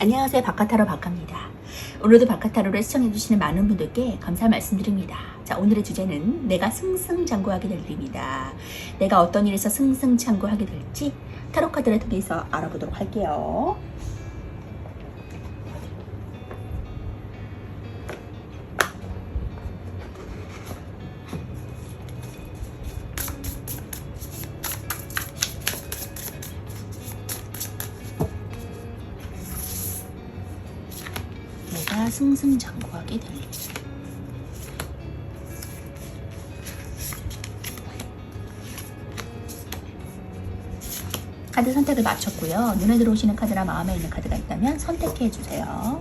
안녕하세요. 바카타로 바카입니다. 오늘도 바카타로를 시청해주시는 많은 분들께 감사 말씀드립니다. 자, 오늘의 주제는 내가 승승장구하게 될 일입니다. 내가 어떤 일에서 승승장구하게 될지 타로 카드를 통해서 알아보도록 할게요. 내가 승승장구하게 될 일. 카드 선택을 마쳤고요. 눈에 들어오시는 카드나 마음에 있는 카드가 있다면 선택해 주세요.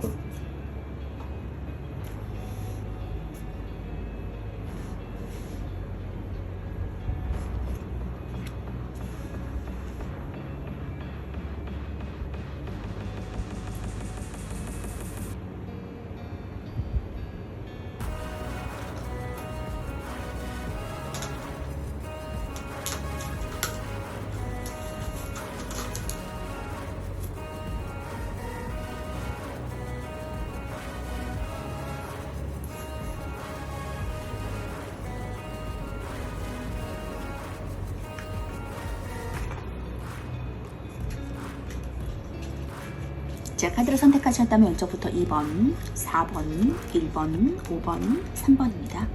자, 카드를 선택하셨다면 왼쪽부터 2번, 4번, 1번, 5번, 3번입니다.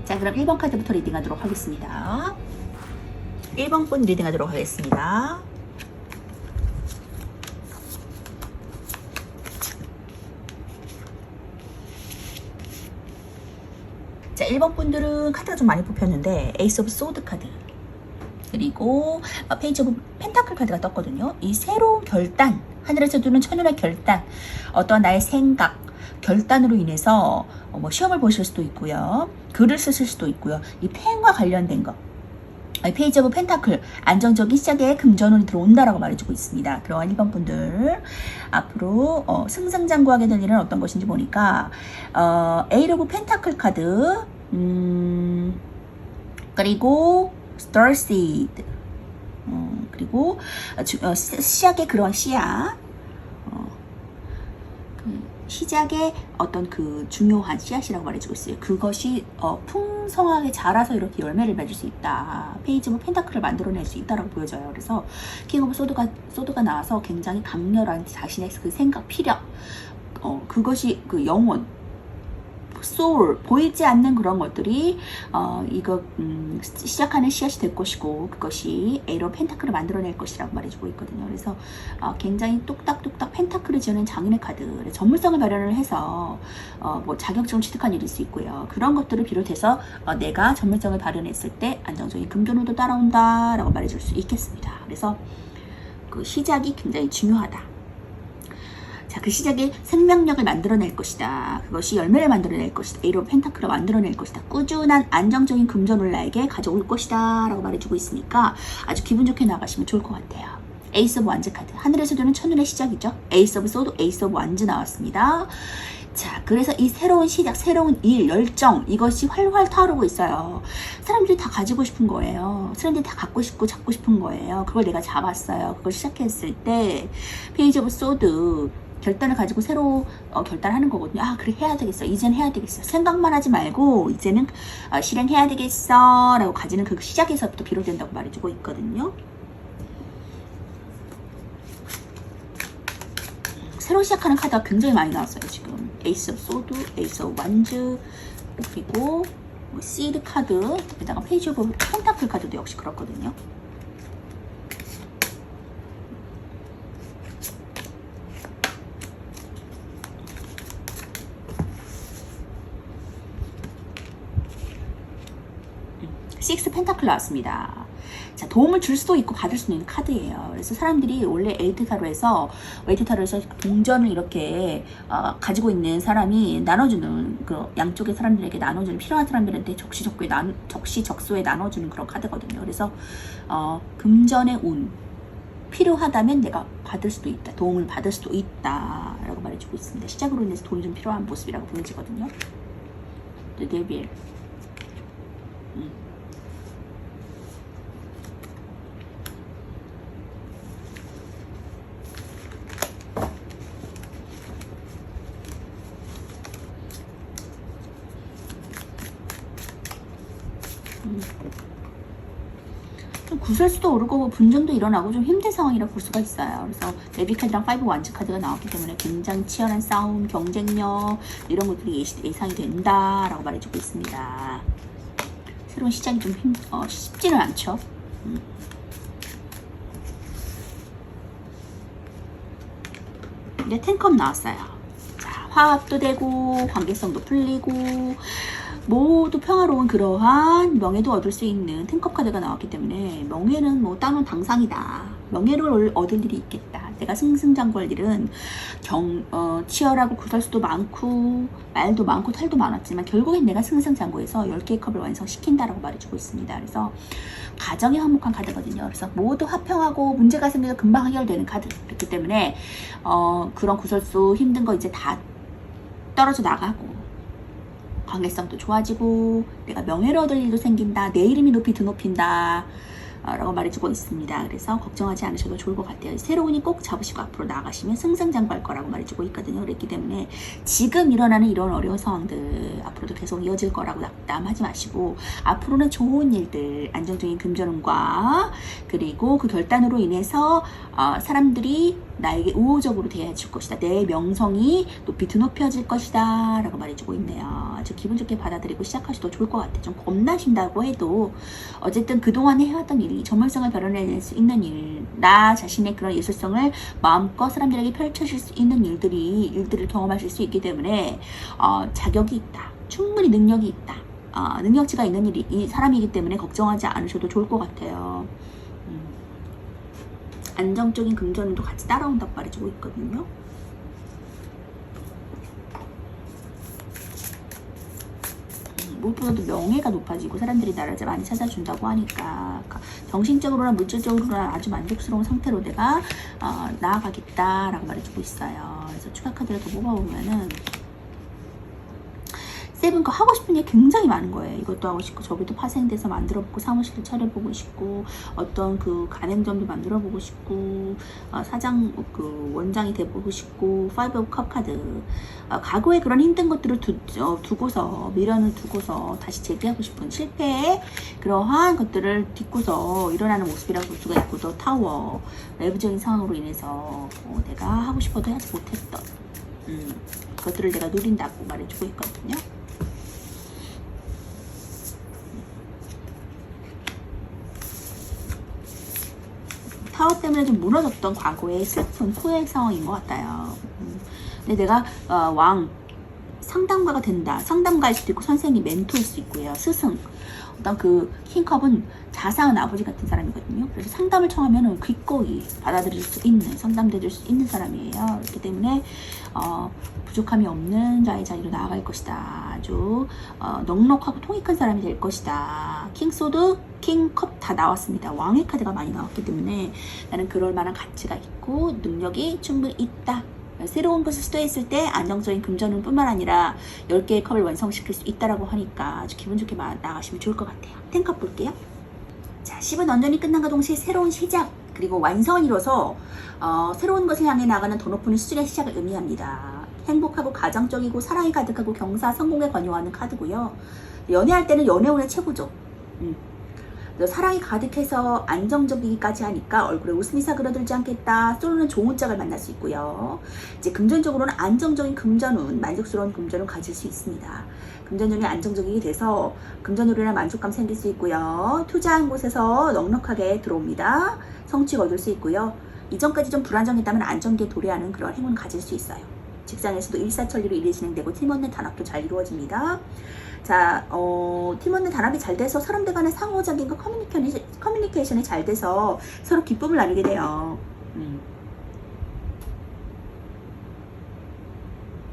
자, 그럼 1번 카드부터 리딩하도록 하겠습니다. 1번 분 리딩하도록 하겠습니다. 자, 1번 분들은 카드가 좀 많이 뽑혔는데 에이스 오브 소드 카드 그리고 페이지 오브 펜타클 카드가 떴거든요. 이 새로운 결단, 하늘에서 두는 천운의 결단, 어떠한 나의 생각, 결단으로 인해서 뭐 시험을 보실 수도 있고요. 글을 쓰실 수도 있고요. 이 펜과 관련된 거. 페이지 오브 펜타클, 안정적인 시작에 금전운이 들어온다라고 말해주고 있습니다. 그러한 1번 분들 앞으로 승승장구하게 될 일은 어떤 것인지 보니까 에이스 오브 펜타클 카드 그리고 스타시드 그리고 시작의 그러한 씨앗 시작의 어떤 그 중요한 씨앗이라고 말해주고 있어요. 그것이 풍성하게 자라서 이렇게 열매를 맺을 수 있다. 페이지 오브 펜타클을 만들어낼 수 있다라고 보여져요. 그래서 킹 오브 소드가 나와서 굉장히 강렬한 자신의 그 생각, 피력, 그것이 그 영혼, 소울, 보이지 않는 그런 것들이 시작하는 씨앗이 될 것이고 그것이 에이로 펜타클을 만들어낼 것이라고 말해주고 있거든요. 그래서 굉장히 뚝딱뚝딱 펜타클을 지어낸 장인의 카드, 전문성을 발현을 해서 뭐 자격증을 취득한 일일 수 있고요. 그런 것들을 비롯해서 내가 전문성을 발현했을 때 안정적인 금전운도 따라온다 라고 말해줄 수 있겠습니다. 그래서 그 시작이 굉장히 중요하다. 자, 그 시작에 생명력을 만들어낼 것이다. 그것이 열매를 만들어낼 것이다. 에이로 펜타클을 만들어낼 것이다. 꾸준한 안정적인 금전을 나에게 가져올 것이다 라고 말해주고 있으니까 아주 기분 좋게 나가시면 좋을 것 같아요. 에이스 오브 완즈 카드, 하늘에서 두는 천운의 시작이죠. 에이스 오브 소드, 에이스 오브 완즈 나왔습니다. 자, 그래서 이 새로운 시작, 새로운 일, 열정, 이것이 활활 타오르고 있어요. 사람들이 다 가지고 싶은 거예요. 사람들이 다 갖고 싶고 잡고 싶은 거예요. 그걸 내가 잡았어요. 그걸 시작했을 때 페이지 오브 소드, 결단을 가지고 새로 결단하는 거거든요. 아, 그래, 해야 되겠어. 이제는 해야 되겠어. 생각만 하지 말고 이제는 실행해야 되겠어 라고 가지는 그 시작에서부터 비롯된다고 말해주고 있거든요. 새로 시작하는 카드가 굉장히 많이 나왔어요. 지금 에이스 오브 소드, 에이스 오브 완즈, 그리고 뭐 시드 카드, 게다가 페이지 오브 펜타클 카드도 역시 그렇거든요. 식스 펜타클 나왔습니다. 자, 도움을 줄 수도 있고 받을 수도 있는 카드예요. 그래서 사람들이 원래 웨이트 타로에서 동전을 이렇게 가지고 있는 사람이 나눠주는, 그 양쪽의 사람들에게 나눠주는, 필요한 사람들한테 적시적소에 나눠주는 그런 카드거든요. 그래서 금전의 운, 필요하다면 내가 받을 수도 있다, 도움을 받을 수도 있다 라고 말해주고 있습니다. 시작으로 인해서 돈이 좀 필요한 모습이라고 보여지거든요. 데빌 좀 구설수도 오르고 뭐 분쟁도 일어나고 좀 힘든 상황이라 볼 수가 있어요. 그래서 레비 카드랑 5 완즈 카드가 나왔기 때문에 굉장히 치열한 싸움, 경쟁력 이런 것들이 예상이 된다라고 말해주고 있습니다. 새로운 시작이 좀 쉽지는 않죠. 이제 10컵 나왔어요. 자, 화합도 되고 관계성도 풀리고 모두 평화로운 그러한 명예도 얻을 수 있는 10컵 카드가 나왔기 때문에 명예는 뭐 따놓은 당상이다. 명예를 얻을 일이 있겠다. 내가 승승장구할 일은 치열하고 구설수도 많고 말도 많고 탈도 많았지만 결국엔 내가 승승장구해서 10개의 컵을 완성시킨다라고 말해주고 있습니다. 그래서 가정이 화목한 카드거든요. 그래서 모두 화평하고 문제가 생겨서 금방 해결되는 카드. 그렇기 때문에 그런 구설수 힘든 거 이제 다 떨어져 나가고 관계성도 좋아지고 내가 명예를 얻을 일도 생긴다. 내 이름이 높이 드높인다 라고 말해주고 있습니다. 그래서 걱정하지 않으셔도 좋을 것 같아요. 새로운 일 꼭 잡으시고 앞으로 나아가시면 승승장구할 거라고 말해주고 있거든요. 그렇기 때문에 지금 일어나는 이런 어려운 상황들 앞으로도 계속 이어질 거라고 낙담하지 마시고 앞으로는 좋은 일들, 안정적인 금전운과 그리고 그 결단으로 인해서 사람들이 나에게 우호적으로 대해줄 것이다. 내 명성이 높이 드높여질 것이다 라고 말해주고 있네요. 아주 기분 좋게 받아들이고 시작하셔도 좋을 것 같아요. 좀 겁나신다고 해도 어쨌든 그동안에 해왔던 일이 전문성을 발현해낼 수 있는 일, 나 자신의 그런 예술성을 마음껏 사람들에게 펼쳐질 수 있는 일들을 경험하실 수 있기 때문에 자격이 있다. 충분히 능력이 있다. 능력치가 있는 이 사람이기 때문에 걱정하지 않으셔도 좋을 것 같아요. 안정적인 금전운도 같이 따라온다고 말해주고 있거든요. 무엇보다도 명예가 높아지고 사람들이 나를 많이 찾아준다고 하니까 정신적으로나 물질적으로나 아주 만족스러운 상태로 내가 나아가겠다라고 말해주고 있어요. 그래서 추가 카드를 더 뽑아보면은 세븐거 하고 싶은 게 굉장히 많은 거예요. 이것도 하고 싶고 저기도 파생돼서 만들어보고 사무실도 차려보고 싶고 어떤 그 가맹점도 만들어보고 싶고 사장 그 원장이 돼보고 싶고 5 of cup 카드 과거의 그런 힘든 것들을 두고서 미련을 두고서 다시 재기하고 싶은 실패의 그러한 것들을 딛고서 일어나는 모습이라고 볼 수가 있고 또 타워 외부적인 상황으로 인해서 내가 하고 싶어도 하지 못했던 그것들을 내가 누린다고 말해주고 있거든요. 타워 때문에 좀 무너졌던 과거의 슬픈 후회 상황인 것 같아요. 근데 내가 상담가가 된다. 상담가일 수도 있고 선생님, 멘토일 수 있고요. 스승. 어떤 그 킹컵은 자상한 아버지 같은 사람이거든요. 그래서 상담을 청하면 기꺼이 받아들일 수 있는, 상담해줄 수 있는 사람이에요. 그렇기 때문에 부족함이 없는 자의 자리로 나아갈 것이다. 아주 넉넉하고 통이 큰 사람이 될 것이다. 킹소드, 킹컵 다 나왔습니다. 왕의 카드가 많이 나왔기 때문에 나는 그럴 만한 가치가 있고 능력이 충분히 있다. 새로운 것을 시도했을 때 안정적인 금전운 뿐만 아니라 10개의 컵을 완성시킬 수 있다라고 하니까 아주 기분 좋게 나가시면 좋을 것 같아요. 10컵 볼게요. 자, 10은 완전히 끝난과 동시에 새로운 시작 그리고 완성을 이뤄서 새로운 것을 향해 나가는 더 높은 수준의 시작을 의미합니다. 행복하고 가정적이고 사랑이 가득하고 경사 성공에 관여하는 카드고요. 연애할 때는 연애운의 최고죠. 사랑이 가득해서 안정적이기까지 하니까 얼굴에 웃음이 사그러들지 않겠다. 쏘는 좋은 짝을 만날 수 있고요. 이제 금전적으로는 안정적인 금전운, 만족스러운 금전을 가질 수 있습니다. 금전운이 안정적이게 돼서 금전으로나 만족감 생길 수 있고요. 투자한 곳에서 넉넉하게 들어옵니다. 성취가 얻을 수 있고요. 이전까지 좀 불안정했다면 안정기에 도래하는 그런 행운을 가질 수 있어요. 직장에서도 일사천리로 일이 진행되고 팀원 내 단합도 잘 이루어집니다. 자, 팀원 내 단합이 잘 돼서 사람들 간의 상호작용과 커뮤니케이션이 잘 돼서 서로 기쁨을 나누게 돼요.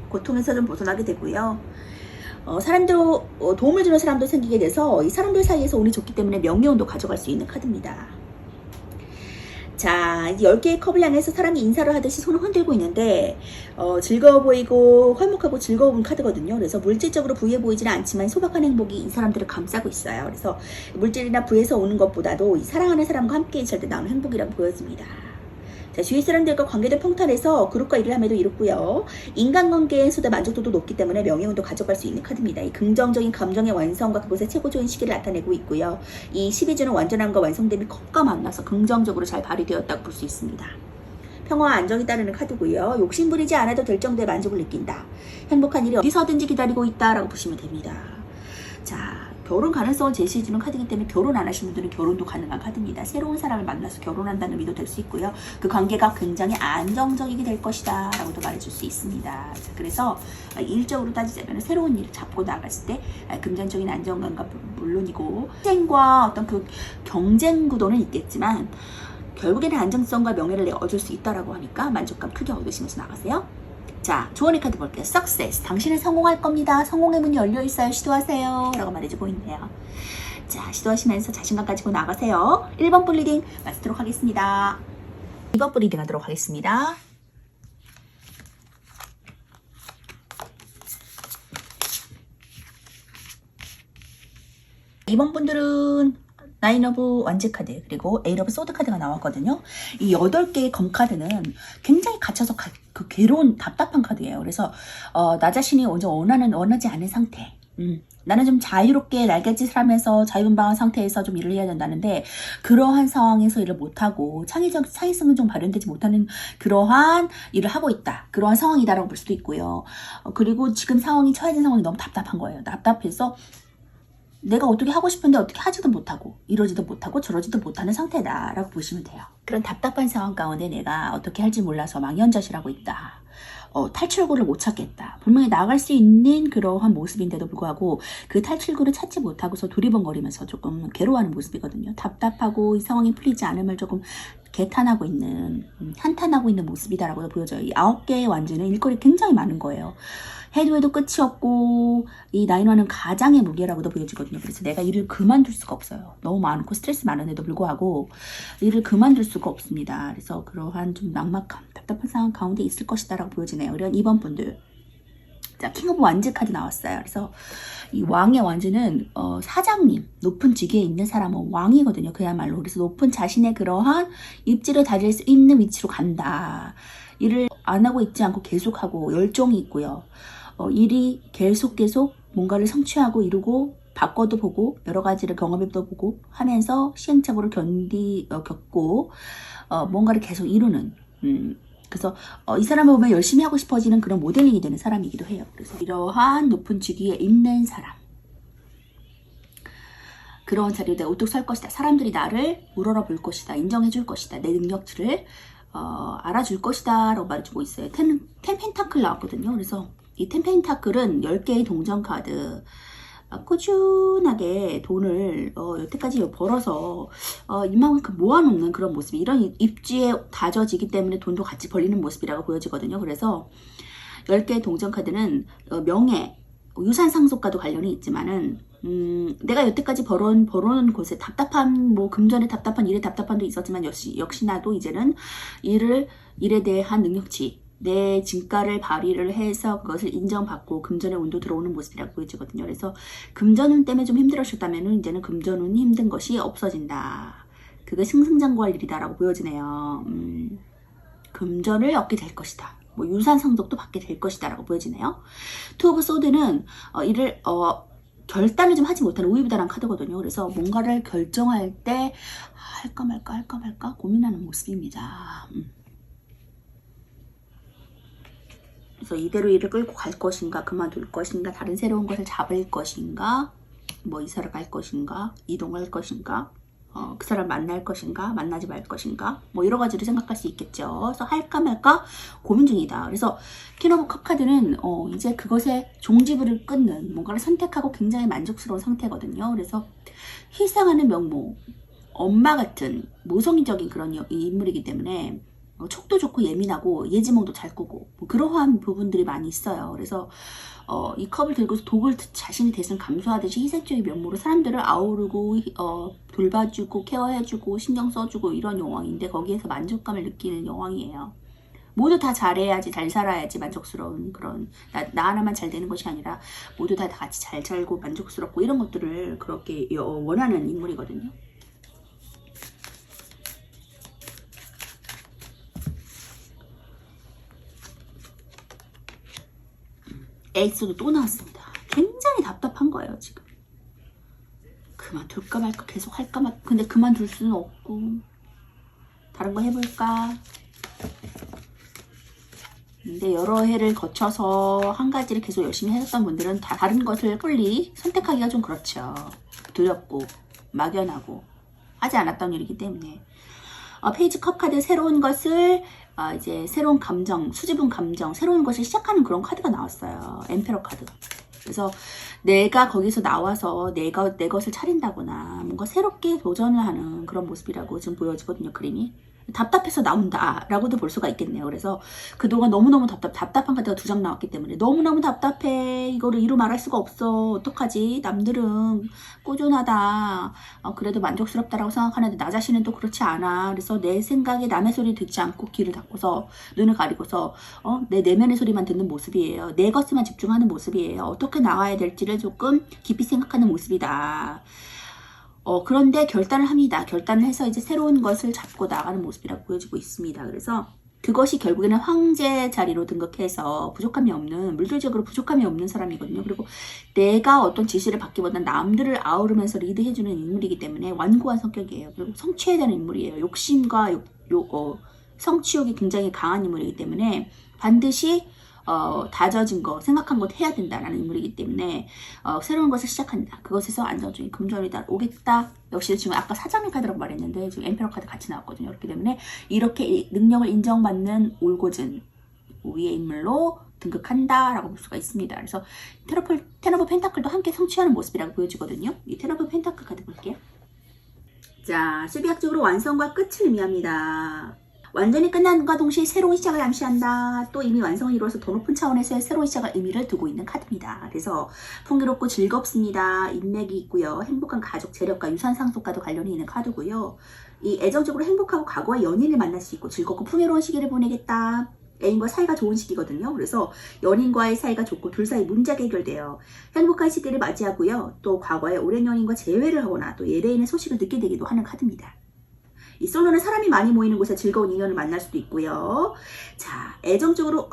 고통에서 좀 벗어나게 되고요. 사람들 도움을 주는 사람도 생기게 돼서 이 사람들 사이에서 운이 좋기 때문에 명예운도 가져갈 수 있는 카드입니다. 자, 이제 10개의 컵을 향해서 사람이 인사를 하듯이 손을 흔들고 있는데 즐거워 보이고 화목하고 즐거운 카드거든요. 그래서 물질적으로 부유해 보이지는 않지만 소박한 행복이 이 사람들을 감싸고 있어요. 그래서 물질이나 부에서 오는 것보다도 이 사랑하는 사람과 함께 있을 때 나오는 행복이라고 보여집니다. 자, 주위 사람들과 관계도 평탄해서 그룹과 일을 함에도 이롭고요. 인간관계에서도 만족도도 높기 때문에 명예운도 가져갈 수 있는 카드입니다. 이 긍정적인 감정의 완성과 그것의 최고 좋은 시기를 나타내고 있고요. 이 12주는 완전함과 완성됨이 컵과 만나서 긍정적으로 잘 발휘되었다고 볼 수 있습니다. 평화와 안정이 따르는 카드고요. 욕심부리지 않아도 될 정도의 만족을 느낀다. 행복한 일이 어디서든지 기다리고 있다라고 보시면 됩니다. 자, 결혼 가능성을 제시해주는 카드이기 때문에 결혼 안 하신 분들은 결혼도 가능한 카드입니다. 새로운 사람을 만나서 결혼한다는 의미도 될 수 있고요. 그 관계가 굉장히 안정적이게 될 것이다 라고도 말해줄 수 있습니다. 자, 그래서 일적으로 따지자면 새로운 일을 잡고 나갔을 때 금전적인 안정감과 물론이고竞爭과 어떤 그 경쟁 구도는 있겠지만 결국에는 안정성과 명예를 내가 얻을 수 있다라고 하니까 만족감 크게 얻으시면서 나가세요. 자, 조언의 카드 볼게요. Success. 당신은 성공할 겁니다. 성공의 문이 열려있어요. 시도하세요. 라고 말해주고 있네요. 자, 시도하시면서 자신감 가지고 나가세요. 1번 뿔 리딩 마치도록 하겠습니다. 2번 뿔 리딩 하도록 하겠습니다. 이번 분들은 나인 오브 완즈 카드 그리고 에잇 오브 소드 카드가 나왔거든요. 이 8개의 검 카드는 굉장히 갇혀서 그 괴로운 답답한 카드예요. 그래서 나 자신이 원하지 않은 상태. 나는 좀 자유롭게 날갯짓을 하면서 자유분방한 상태에서 좀 일을 해야 된다는데 그러한 상황에서 일을 못하고 창의성은 좀 발현되지 못하는 그러한 일을 하고 있다. 그러한 상황이다라고 볼 수도 있고요. 그리고 지금 처해진 상황이 너무 답답한 거예요. 답답해서 내가 어떻게 하고 싶은데 어떻게 하지도 못하고 이러지도 못하고 저러지도 못하는 상태다 라고 보시면 돼요. 그런 답답한 상황 가운데 내가 어떻게 할지 몰라서 망연자실하고 있다. 탈출구를 못 찾겠다. 분명히 나갈 수 있는 그러한 모습인데도 불구하고 그 탈출구를 찾지 못하고서 두리번거리면서 조금 괴로워하는 모습이거든요. 답답하고 이 상황이 풀리지 않음을 조금 개탄하고 있는 한탄하고 있는 모습이다라고도 보여져요. 이 9개의 완즈는 일거리 굉장히 많은 거예요. 해도 끝이 없고 이 나인화는 가장의 무게라고도 보여지거든요. 그래서 내가 일을 그만둘 수가 없어요. 너무 많고 스트레스 많은데도 불구하고 일을 그만둘 수가 없습니다. 그래서 그러한 좀 막막함, 답답한 상황 가운데 있을 것이다 라고 보여지네요. 이런 2번 분들. 자, 킹 오브 완즈 카드 나왔어요. 그래서 이 왕의 완즈는 사장님, 높은 직위에 있는 사람은 왕이거든요. 그야말로. 그래서 높은 자신의 그러한 입지를 다질 수 있는 위치로 간다. 일을 안 하고 있지 않고 계속하고 열정이 있고요. 일이 계속 뭔가를 성취하고 이루고 바꿔도 보고 여러 가지를 경험해도 보고 하면서 시행착오를 겪고 뭔가를 계속 이루는 그래서 이 사람을 보면 열심히 하고 싶어지는 그런 모델링이 되는 사람이기도 해요. 그래서 이러한 높은 직위에 있는 사람 그런 자리에 내가 우뚝 설 것이다. 사람들이 나를 우러러 볼 것이다. 인정해 줄 것이다. 내 능력치를 알아줄 것이다 라고 말해주고 있어요. 텐 펜타클 나왔거든요. 그래서 이 텐 펜타클은 10개의 동전 카드 꾸준하게 돈을 여태까지 벌어서 이만큼 모아놓는 그런 모습이 이런 입지에 다져지기 때문에 돈도 같이 벌리는 모습이라고 보여지거든요. 그래서 10개의 동전 카드는 명예, 유산 상속과도 관련이 있지만은 내가 여태까지 벌어온 곳에 답답한 금전에 답답한 일에 답답함도 있었지만 역시나도 이제는 일에 대한 능력치 내 진가를 발휘를 해서 그것을 인정받고 금전의 운도 들어오는 모습이라고 보여지거든요. 그래서 금전운 때문에 좀 힘들으셨다면 이제는 금전운이 힘든 것이 없어진다. 그게 승승장구할 일이다라고 보여지네요. 금전을 얻게 될 것이다. 유산 상속도 받게 될 것이다 라고 보여지네요. 투 오브 소드는 이를 결단을 좀 하지 못하는 우유부단한 카드거든요. 그래서 뭔가를 결정할 때 할까 말까 고민하는 모습입니다. 그래서 이대로 일을 끌고 갈 것인가, 그만둘 것인가, 다른 새로운 것을 잡을 것인가, 이사를 갈 것인가, 이동할 것인가, 그 사람 만날 것인가, 만나지 말 것인가, 여러 가지를 생각할 수 있겠죠. 그래서 할까 말까 고민 중이다. 그래서 퀸 오브 컵 카드는 이제 그것에 종지부를 끊는 뭔가를 선택하고 굉장히 만족스러운 상태거든요. 그래서 희생하는 명모, 엄마 같은 모성적인 그런 인물이기 때문에 촉도 좋고 예민하고 예지몽도 잘 꾸고 그러한 부분들이 많이 있어요. 그래서 이 컵을 들고서 독을 자신이 대신 감수하듯이 희생적인 면모로 사람들을 아우르고 돌봐주고 케어해주고 신경 써주고 이런 여왕인데 거기에서 만족감을 느끼는 여왕이에요. 모두 다 잘해야지 잘 살아야지 만족스러운 그런 나 하나만 잘 되는 것이 아니라 모두 다 같이 잘 살고 만족스럽고 이런 것들을 그렇게 원하는 인물이거든요. 에이스도 또 나왔습니다. 굉장히 답답한 거예요, 지금. 그만둘까 말까 계속 할까 말까. 근데 그만둘 수는 없고 다른 거 해볼까. 근데 여러 해를 거쳐서 한 가지를 계속 열심히 했던 분들은 다른 것을 빨리 선택하기가 좀 그렇죠. 두렵고 막연하고 하지 않았던 일이기 때문에. 페이지 컵 카드 새로운 것을 이제 새로운 감정, 수줍은 감정, 새로운 것을 시작하는 그런 카드가 나왔어요. 엠페러 카드. 그래서 내가 거기서 나와서 내 것을 차린다거나 뭔가 새롭게 도전을 하는 그런 모습이라고 지금 보여지거든요. 그림이. 답답해서 나온다 라고도 볼 수가 있겠네요. 그래서 그동안 너무너무 답답한 카드가 2장 나왔기 때문에 너무너무 답답해. 이거를 이루 말할 수가 없어. 어떡하지? 남들은 꾸준하다. 그래도 만족스럽다라고 생각하는데 나 자신은 또 그렇지 않아. 그래서 내 생각에 남의 소리 듣지 않고 귀를 닫고서 눈을 가리고서 내 내면의 소리만 듣는 모습이에요. 내 것에만 집중하는 모습이에요. 어떻게 나와야 될지를 조금 깊이 생각하는 모습이다. 그런데 결단을 합니다. 결단을 해서 이제 새로운 것을 잡고 나가는 모습이라고 보여지고 있습니다. 그래서 그것이 결국에는 황제 자리로 등극해서 물질적으로 부족함이 없는 사람이거든요. 그리고 내가 어떤 지시를 받기보다는 남들을 아우르면서 리드해주는 인물이기 때문에 완고한 성격이에요. 그리고 성취해야 되는 인물이에요. 욕심과 성취욕이 굉장히 강한 인물이기 때문에 반드시 다져진 거, 생각한 것 해야 된다라는 인물이기 때문에 새로운 것을 시작한다. 그것에서 안정적인 금전이 오겠다. 역시 지금 아까 사장의 카드라고 말했는데 지금 엠페러 카드 같이 나왔거든요. 그렇기 때문에 이렇게 능력을 인정받는 올곧은 위의 인물로 등극한다라고 볼 수가 있습니다. 그래서 텐 오브 펜타클도 함께 성취하는 모습이라고 보여지거든요. 이 텐 오브 펜타클 카드 볼게요. 자, 수비학적으로 완성과 끝을 의미합니다. 완전히 끝난과 동시에 새로운 시작을 암시한다. 또 이미 완성을 이루어서 더 높은 차원에서의 새로운 시작을 의미를 두고 있는 카드입니다. 그래서 풍요롭고 즐겁습니다. 인맥이 있고요. 행복한 가족, 재력과 유산 상속과도 관련이 있는 카드고요. 이 애정적으로 행복하고 과거의 연인을 만날 수 있고 즐겁고 풍요로운 시기를 보내겠다. 애인과 사이가 좋은 시기거든요. 그래서 연인과의 사이가 좋고 둘 사이 문제가 해결돼요. 행복한 시기를 맞이하고요. 또 과거의 오랜 연인과 재회를 하거나 또 예배인의 소식을 듣게 되기도 하는 카드입니다. 이 솔로는 사람이 많이 모이는 곳에 즐거운 인연을 만날 수도 있고요. 자, 애정적으로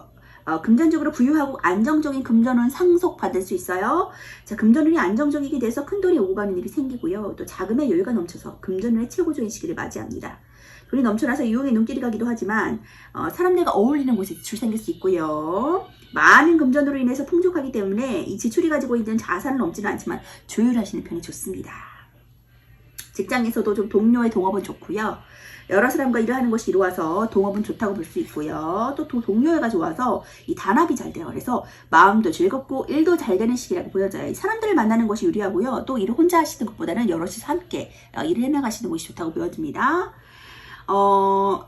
금전적으로 부유하고 안정적인 금전은 상속받을 수 있어요. 자, 금전운이 안정적이게 돼서 큰돈이 오고 가는 일이 생기고요. 또 자금의 여유가 넘쳐서 금전운의 최고조인 시기를 맞이합니다. 돈이 넘쳐나서 유흥의 눈길이 가기도 하지만 사람들과 어울리는 곳에 지출 생길 수 있고요. 많은 금전으로 인해서 풍족하기 때문에 이 지출이 가지고 있는 자산은 넘지는 않지만 조율하시는 편이 좋습니다. 직장에서도 좀 동료의 동업은 좋고요. 여러 사람과 일을 하는 것이 이루어서 동업은 좋다고 볼 수 있고요. 또 동료애가 좋아서 이 단합이 잘 돼요. 그래서 마음도 즐겁고 일도 잘 되는 시기라고 보여져요. 사람들을 만나는 것이 유리하고요. 또 일을 혼자 하시는 것보다는 여럿이서 함께 일을 해나가시는 것이 좋다고 보여집니다.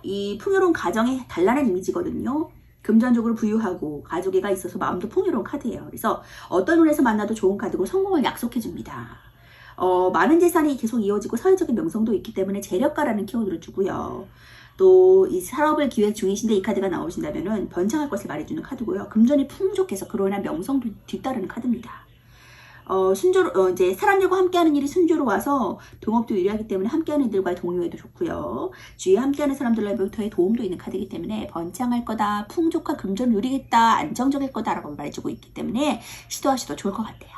이 풍요로운 가정의 단란한 이미지거든요. 금전적으로 부유하고 가족애가 있어서 마음도 풍요로운 카드예요. 그래서 어떤 운에서 만나도 좋은 카드고 성공을 약속해줍니다. 많은 재산이 계속 이어지고 사회적인 명성도 있기 때문에 재력가라는 키워드를 주고요. 또 이 사업을 기획 중이신데 이 카드가 나오신다면은 번창할 것을 말해주는 카드고요. 금전이 풍족해서 그로 인한 명성도 뒤따르는 카드입니다. 이제 사람들과 함께하는 일이 순조로워서 동업도 유리하기 때문에 함께하는 이들과의 동료애도 좋고요. 주위에 함께하는 사람들로부터의 도움도 있는 카드이기 때문에 번창할 거다, 풍족한 금전을 누리겠다, 안정적일 거다라고 말해주고 있기 때문에 시도하셔도 좋을 것 같아요.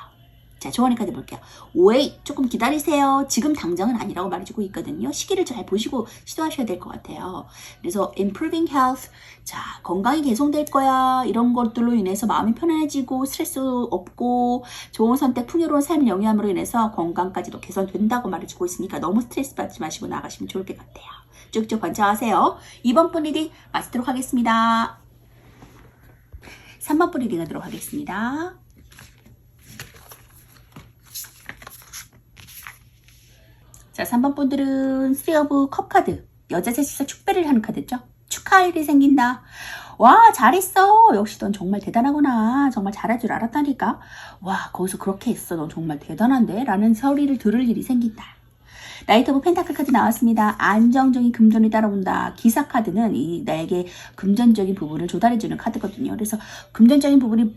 자, 조언의 카드 볼게요. wait, 조금 기다리세요. 지금 당장은 아니라고 말해주고 있거든요. 시기를 잘 보시고 시도하셔야 될 것 같아요. 그래서 improving health, 자, 건강이 개선될 거야. 이런 것들로 인해서 마음이 편안해지고 스트레스 없고 좋은 선택, 풍요로운 삶을 영위함으로 인해서 건강까지도 개선된다고 말해주고 있으니까 너무 스트레스 받지 마시고 나가시면 좋을 것 같아요. 쭉쭉 번창하세요. 2번 분 리딩 마치도록 하겠습니다. 3번 분 리딩 하도록 하겠습니다. 자, 3번 분들은 3 오브 컵 카드. 여자 셋이서 축배를 하는 카드죠. 축하할 일이 생긴다. 와, 잘했어. 역시 넌 정말 대단하구나. 정말 잘할 줄 알았다니까. 와, 거기서 그렇게 했어. 넌 정말 대단한데? 라는 소리를 들을 일이 생긴다. 나이트 오브 펜타클 카드 나왔습니다. 안정적인 금전이 따라온다. 기사 카드는 나에게 금전적인 부분을 조달해주는 카드거든요. 그래서 금전적인 부분이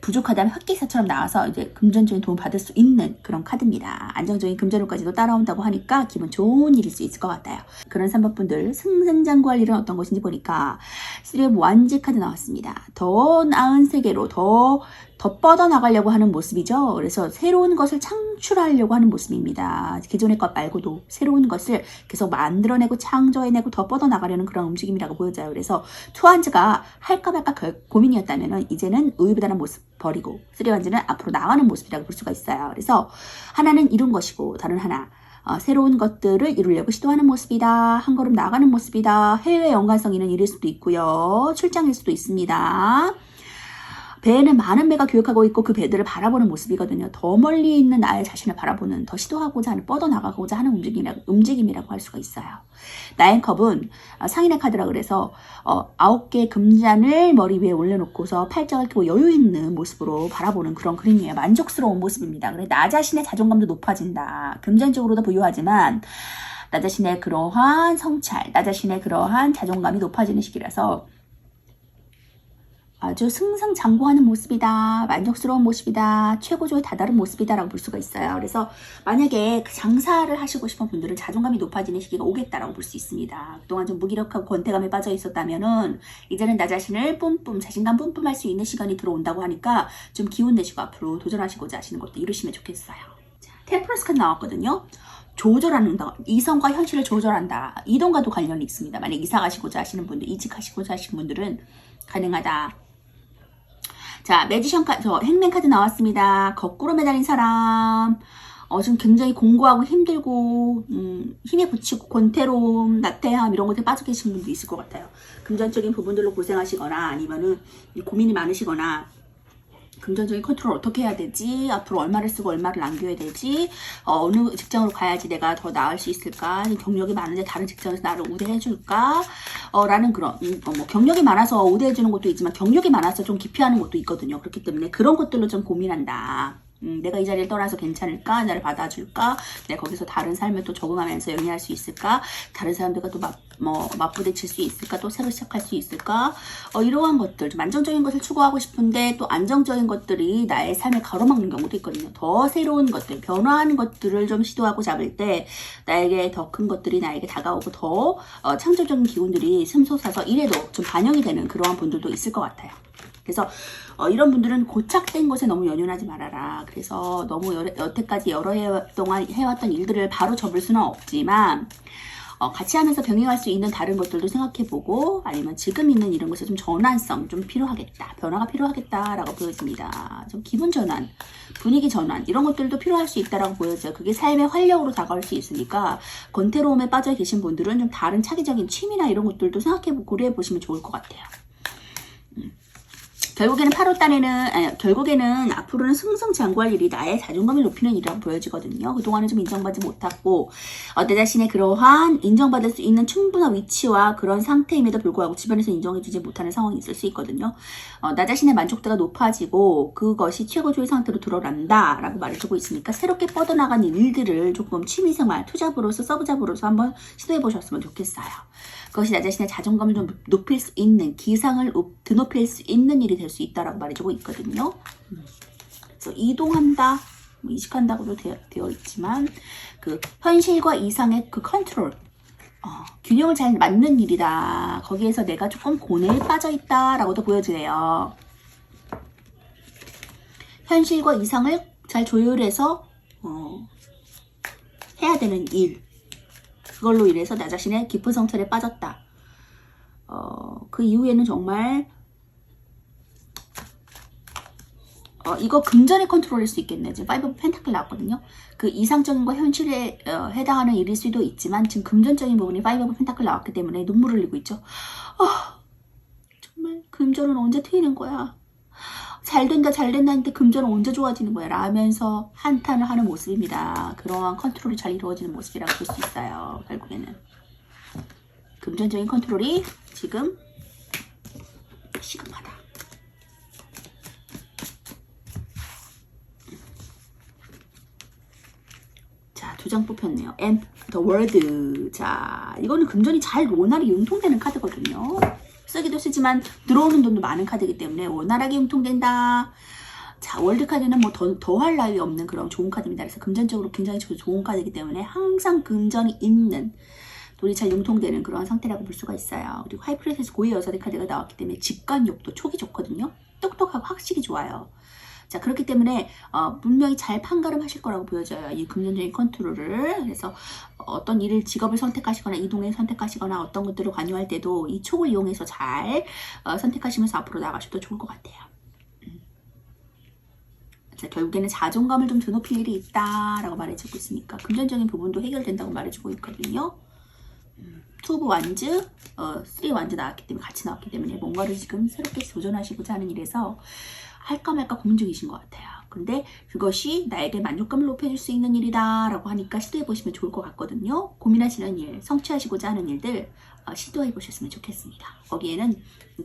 부족하다면 흑기사처럼 나와서 이제 금전적인 도움을 받을 수 있는 그런 카드입니다. 안정적인 금전운까지도 따라온다고 하니까 기분 좋은 일일 수 있을 것 같아요. 그런 3번 분들 승승장구할 일은 어떤 것인지 보니까 3 완지 카드 나왔습니다. 더 나은 세계로 더 뻗어나가려고 하는 모습이죠. 그래서 새로운 것을 창출하려고 하는 모습입니다. 기존의 것 말고도 새로운 것을 계속 만들어내고 창조해내고 더 뻗어나가려는 그런 움직임이라고 보여져요. 그래서 2한즈가 할까 말까 고민이었다면 이제는 의외부단한 모습 버리고 3한즈는 앞으로 나가는 모습이라고 볼 수가 있어요. 그래서 하나는 이룬 것이고 다른 하나 새로운 것들을 이루려고 시도하는 모습이다. 한 걸음 나가는 모습이다. 해외 연관성 있는 일일 수도 있고요. 출장일 수도 있습니다. 배에는 많은 배가 교육하고 있고 그 배들을 바라보는 모습이거든요. 더 멀리 있는 나의 자신을 바라보는, 더 시도하고자 하는, 뻗어나가고자 하는 움직임이라고 할 수가 있어요. 나인 컵은 상인의 카드라 그래서 9개의 금잔을 머리 위에 올려놓고서 팔짱을 끼고 여유 있는 모습으로 바라보는 그런 그림이에요. 만족스러운 모습입니다. 그래 나 자신의 자존감도 높아진다. 금전적으로도 부유하지만 나 자신의 그러한 성찰, 나 자신의 그러한 자존감이 높아지는 시기라서 아주 승승장구하는 모습이다. 만족스러운 모습이다. 최고조에 다다른 모습이다 라고 볼 수가 있어요. 그래서 만약에 그 장사를 하시고 싶은 분들은 자존감이 높아지는 시기가 오겠다라고 볼 수 있습니다. 그동안 좀 무기력하고 권태감에 빠져 있었다면은 이제는 나 자신을 자신감 뿜뿜할 수 있는 시간이 들어온다고 하니까 좀 기운 내시고 앞으로 도전하시고자 하시는 것도 이루시면 좋겠어요. 템퍼런스 카드 나왔거든요. 조절한다. 이성과 현실을 조절한다. 이동과도 관련이 있습니다. 만약 이사 가시고자 하시는 분들, 이직하시고자 하시는 분들은 가능하다. 자, 매지션 카드, 행맨 카드 나왔습니다. 거꾸로 매달린 사람. 지금 굉장히 공고하고 힘들고, 힘에 부치고, 권태로움, 나태함, 이런 것에 빠져 계신 분도 있을 것 같아요. 금전적인 부분들로 고생하시거나, 아니면은 고민이 많으시거나, 금전적인 컨트롤 어떻게 해야 되지? 앞으로 얼마를 쓰고 얼마를 남겨야 되지? 어느 직장으로 가야지 내가 더 나을 수 있을까? 경력이 많은데 다른 직장에서 나를 우대해줄까? 라는 그런 뭐 경력이 많아서 우대해주는 것도 있지만 경력이 많아서 좀 기피하는 것도 있거든요. 그렇기 때문에 그런 것들로 좀 고민한다. 내가 이 자리를 떠나서 괜찮을까? 나를 받아줄까? 내가 거기서 다른 삶을 또 적응하면서 영위할 수 있을까? 다른 사람들과 또 맞부딪힐 수 있을까? 또 새로 시작할 수 있을까? 이러한 것들, 좀 안정적인 것을 추구하고 싶은데 또 안정적인 것들이 나의 삶을 가로막는 경우도 있거든요. 더 새로운 것들, 변화하는 것들을 좀 시도하고 잡을 때 나에게 더 큰 것들이 나에게 다가오고 더 창조적인 기운들이 샘솟아서 이래도 좀 반영이 되는 그러한 분들도 있을 것 같아요. 그래서 이런 분들은 고착된 것에 너무 연연하지 말아라. 그래서 너무 여태까지 여러 해 동안 해왔던 일들을 바로 접을 수는 없지만 같이 하면서 병행할 수 있는 다른 것들도 생각해보고 아니면 지금 있는 이런 것에 좀 전환성 좀 필요하겠다. 변화가 필요하겠다라고 보여집니다. 좀 기분 전환, 분위기 전환 이런 것들도 필요할 수 있다라고 보여져요. 그게 삶의 활력으로 다가올 수 있으니까 권태로움에 빠져 계신 분들은 좀 다른 차기적인 취미나 이런 것들도 생각해보고 고려해보시면 좋을 것 같아요. 결국에는 앞으로는 승승장구할 일이 나의 자존감을 높이는 일이라고 보여지거든요. 그동안은 좀 인정받지 못했고, 내 자신의 그러한 인정받을 수 있는 충분한 위치와 그런 상태임에도 불구하고 주변에서 인정해주지 못하는 상황이 있을 수 있거든요. 나 자신의 만족도가 높아지고 그것이 최고조의 상태로 들어간다 라고 말해주고 있으니까 새롭게 뻗어나간 일들을 조금 취미생활, 투잡으로서, 서브잡으로서 한번 시도해보셨으면 좋겠어요. 그것이 나 자신의 자존감을 좀 높일 수 있는, 기상을 드높일 수 있는 일이 될 수 있다라고 말해주고 있거든요. 그래서 이동한다, 이직한다고도 되어 있지만 그 현실과 이상의 그 컨트롤, 균형을 잘 맞는 일이다. 거기에서 내가 조금 고뇌에 빠져 있다라고도 보여지네요. 현실과 이상을 잘 조율해서 해야 되는 일. 그걸로 인해서 나 자신의 깊은 성찰에 빠졌다. 그 이후에는 정말 이거 금전의 컨트롤일 수 있겠네요. 지금 5 오브 펜타클 나왔거든요. 그 이상적인과 현실에 해당하는 일일 수도 있지만 지금 금전적인 부분이 5 오브 펜타클 나왔기 때문에 눈물을 흘리고 있죠. 정말 금전은 언제 트이는 거야? 잘 된다 했는데 금전은 언제 좋아지는 거야? 라면서 한탄을 하는 모습입니다. 그러한 컨트롤이 잘 이루어지는 모습이라고 볼 수 있어요. 결국에는 금전적인 컨트롤이 지금 시급하다. 자, 2장 뽑혔네요. And the world. 자, 이거는 금전이 잘 원활히 융통되는 카드거든요. 쓰기도 쓰지만 들어오는 돈도 많은 카드이기 때문에 원활하게 융통된다. 자, 월드카드는 뭐 더할 나위 없는 그런 좋은 카드입니다. 그래서 금전적으로 굉장히 좋은 카드이기 때문에 항상 금전이 있는, 돈이 잘 융통되는 그런 상태라고 볼 수가 있어요. 그리고 하이프리스에서 고의 여사대 카드가 나왔기 때문에 직관욕도 촉이 좋거든요. 똑똑하고 학식이 좋아요. 자, 그렇기 때문에 분명히 잘 판가름하실 거라고 보여져요. 이 금전적인 컨트롤을. 그래서 어떤 일을, 직업을 선택하시거나 이동을 선택하시거나 어떤 것들을 관여할 때도 이 촉을 이용해서 잘 선택하시면서 앞으로 나가셔도 좋을 것 같아요. 자, 결국에는 자존감을 좀 드높일 일이 있다라고 말해주고 있으니까 금전적인 부분도 해결된다고 말해주고 있거든요. 투브 완즈, 3 완즈 나왔기 때문에, 같이 나왔기 때문에 뭔가를 지금 새롭게 도전하시고자 하는 일에서 할까 말까 고민 중이신 것 같아요. 근데 그것이 나에게 만족감을 높여줄 수 있는 일이다 라고 하니까 시도해보시면 좋을 것 같거든요. 고민하시는 일, 성취하시고자 하는 일들 시도해보셨으면 좋겠습니다. 거기에는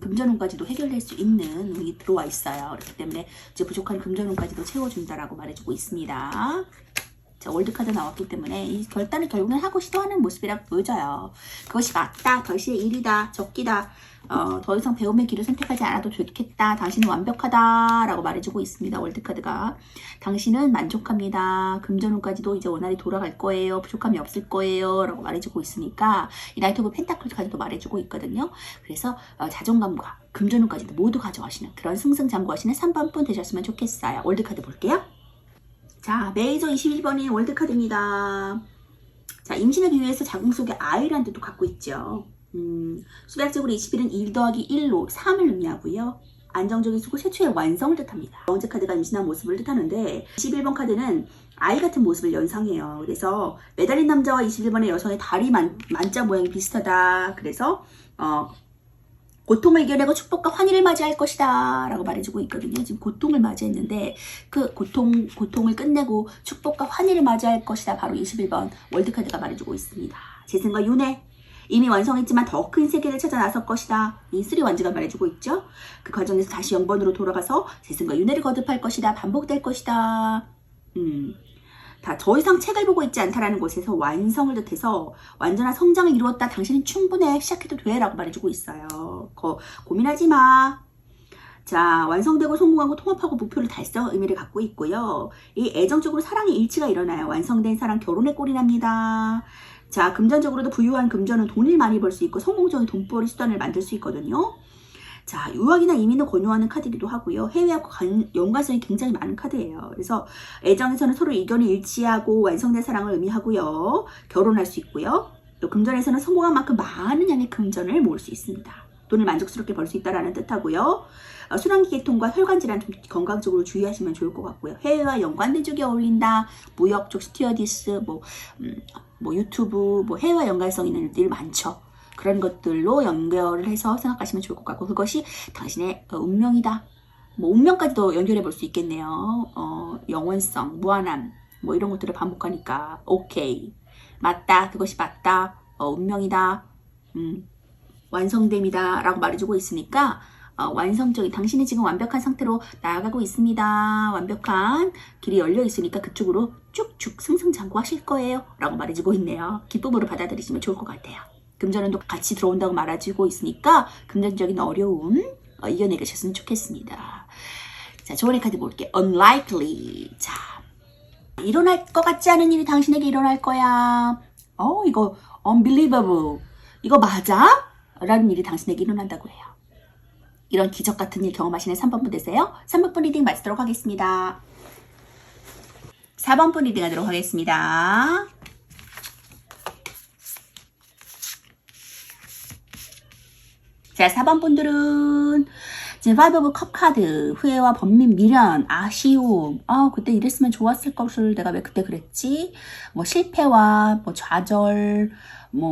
금전운까지도 해결될 수 있는 운이 들어와 있어요. 그렇기 때문에 이제 부족한 금전운까지도 채워준다라고 말해주고 있습니다. 자, 월드카드 나왔기 때문에 이 결단을 결국엔 하고 시도하는 모습이라고 보여져요. 그것이 맞다, 당신의 일이다, 적기다, 더 이상 배움의 길을 선택하지 않아도 좋겠다, 당신은 완벽하다 라고 말해주고 있습니다. 월드카드가 당신은 만족합니다, 금전운까지도 이제 원활히 돌아갈 거예요, 부족함이 없을 거예요 라고 말해주고 있으니까 이 나이트 오브 펜타클까지도 말해주고 있거든요. 그래서 자존감과 금전운까지도 모두 가져가시는 그런 승승장구하시는 3번 분 되셨으면 좋겠어요. 월드카드 볼게요. 자, 메이저 21번이 월드카드입니다. 자, 임신을 비유해서 자궁 속에 아이라는 뜻도 갖고 있죠. 수학적으로 21은 1 더하기 1로 3을 의미하고요. 안정적인 수고 최초의 완성을 뜻합니다. 번째 카드가 임신한 모습을 뜻하는데 21번 카드는 아이 같은 모습을 연상해요. 그래서 매달린 남자와 21번의 여성의 다리 만자 모양이 비슷하다. 그래서 고통을 이겨내고 축복과 환희를 맞이할 것이다 라고 말해주고 있거든요. 지금 고통을 맞이했는데 그 고통을 끝내고 축복과 환희를 맞이할 것이다. 바로 21번 월드카드가 말해주고 있습니다. 재생과 윤회, 이미 완성했지만 더 큰 세계를 찾아 나설 것이다. 이 3 완즈가 말해주고 있죠. 그 과정에서 다시 0번으로 돌아가서 재생과 윤회를 거듭할 것이다. 반복될 것이다. 더 이상 책을 보고 있지 않다라는 곳에서 완성을 뜻해서 완전한 성장을 이루었다. 당신은 충분해. 시작해도 돼. 라고 말해주고 있어요. 고민하지 마. 자, 완성되고 성공하고 통합하고 목표를 달성 의미를 갖고 있고요. 이 애정적으로 사랑의 일치가 일어나요. 완성된 사랑 결혼에 꼴이 납니다. 자, 금전적으로도 부유한 금전은 돈을 많이 벌 수 있고 성공적인 돈벌이 수단을 만들 수 있거든요. 자, 유학이나 이민을 권유하는 카드이기도 하고요. 해외와 연관성이 굉장히 많은 카드예요. 그래서 애정에서는 서로 의견이 일치하고 완성된 사랑을 의미하고요. 결혼할 수 있고요. 또 금전에서는 성공한 만큼 많은 양의 금전을 모을 수 있습니다. 돈을 만족스럽게 벌 수 있다는 뜻하고요. 순환기 계통과 혈관 질환 좀 건강적으로 주의하시면 좋을 것 같고요. 해외와 연관된 쪽이 어울린다. 무역 쪽 스튜어디스, 유튜브, 해외와 연관성 있는 일들이 많죠. 그런 것들로 연결을 해서 생각하시면 좋을 것 같고, 그것이 당신의 운명이다. 운명까지도 연결해 볼 수 있겠네요. 영원성, 무한함, 이런 것들을 반복하니까 오케이, 맞다, 그것이 맞다, 운명이다, 완성됨이다 라고 말해주고 있으니까 완성적인, 당신이 지금 완벽한 상태로 나아가고 있습니다. 완벽한 길이 열려 있으니까 그쪽으로 쭉쭉 승승장구하실 거예요 라고 말해주고 있네요. 기쁨으로 받아들이시면 좋을 것 같아요. 금전운도 같이 들어온다고 말해주고 있으니까 금전적인 어려움 이겨내셨으면 좋겠습니다. 자, 조언의 카드 볼게요. Unlikely. 자, 일어날 것 같지 않은 일이 당신에게 일어날 거야. 이거 unbelievable. 이거 맞아? 라는 일이 당신에게 일어난다고 해요. 이런 기적 같은 일 경험하시는 3번 분 되세요. 3번 분 리딩 마치도록 하겠습니다. 4번 분 리딩 하도록 하겠습니다. 자, 4번 분들은 지금 5 오브 컵 카드, 후회와 번민, 미련, 아쉬움, 그때 이랬으면 좋았을 것을 내가 왜 그때 그랬지? 실패와 좌절,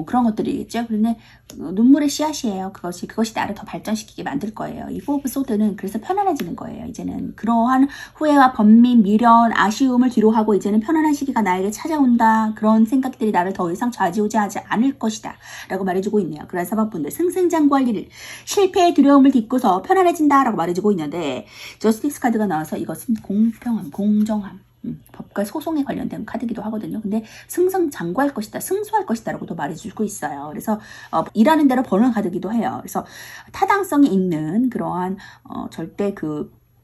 그런 것들이겠죠. 그런데 눈물의 씨앗이에요. 그것이 나를 더 발전시키게 만들 거예요. 이 4 오브 소드는 그래서 편안해지는 거예요. 이제는 그러한 후회와 번민, 미련, 아쉬움을 뒤로 하고 이제는 편안한 시기가 나에게 찾아온다. 그런 생각들이 나를 더 이상 좌지우지하지 않을 것이다. 라고 말해주고 있네요. 그런 사법분들 승승장구할 일을, 실패의 두려움을 딛고서 편안해진다. 라고 말해주고 있는데 저스티스 카드가 나와서 이것은 공평함, 공정함, 법과 소송에 관련된 카드기도 하거든요. 근데 승승장구할 것이다, 승소할 것이다 라고도 말해주고 있어요. 그래서 일하는 대로 버는 카드기도 해요. 그래서 타당성이 있는 그러한 절대